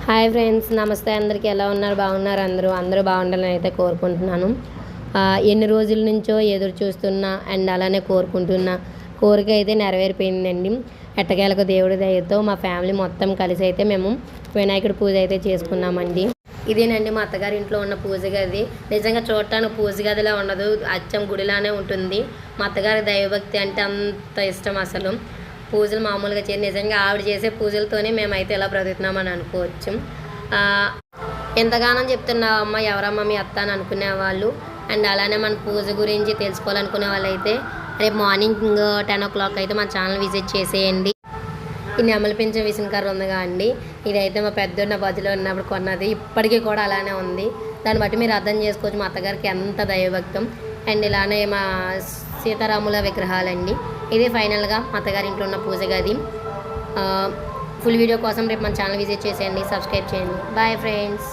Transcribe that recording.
Hi friends, నమస్తే. అందరికీ ఎలా ఉన్నారు? బాగున్నారు? అందరూ బాగుండాలని అయితే కోరుకుంటున్నాను. ఎన్ని రోజుల నుంచో ఎదురు చూస్తున్నా అండ్ అలానే కోరుకుంటున్న కోరిక అయితే నెరవేరిపోయిందండి. ఎట్టకేలకు దేవుడి దయతో మా ఫ్యామిలీ మొత్తం కలిసి అయితే మేము వినాయకుడి పూజ అయితే చేసుకున్నామండి. ఇదేనండి మా అత్తగారి ఇంట్లో ఉన్న పూజ గది. నిజంగా చూడటానికి పూజ గదిలా ఉండదు, అచ్చం గుడిలానే ఉంటుంది. మా అత్తగారి దైవభక్తి అంటే అంత ఇష్టం. అసలు పూజలు మామూలుగా చేసి నిజంగా ఆవిడ చేసే పూజలతోనే మేమైతే ఇలా బ్రతుకుతున్నామని అనుకోవచ్చు. ఎంతగానో చెప్తున్నావు అమ్మ, ఎవరమ్మ మీ అత్త అని అనుకునే వాళ్ళు. అండ్ అలానే మన పూజ గురించి తెలుసుకోవాలనుకునే వాళ్ళు అయితే రేపు మార్నింగ్ 10 o'clock అయితే మన ఛానల్ విజిట్ చేసేయండి. ఈ నెమలి పెంచే విసనకర్ర ఉందిగా అండి, ఇదైతే మా పెద్దన్న బదిలో ఉన్నప్పుడు కొన్నది. ఇప్పటికీ కూడా అలానే ఉంది. దాన్ని బట్టి మీరు అర్థం చేసుకోవచ్చు మా అత్తగారికి ఎంత దైవభక్తం. అండ్ ఇలానే మా సీతారాముల విగ్రహాలండి. ఇది ఫైనల్గా మా అత్తగారి ఇంట్లో ఉన్న పూజ గది. ఫుల్ వీడియో కోసం రేపు మన ఛానల్ విజిట్ చేసేయండి, సబ్స్క్రైబ్ చేయండి. Bye friends.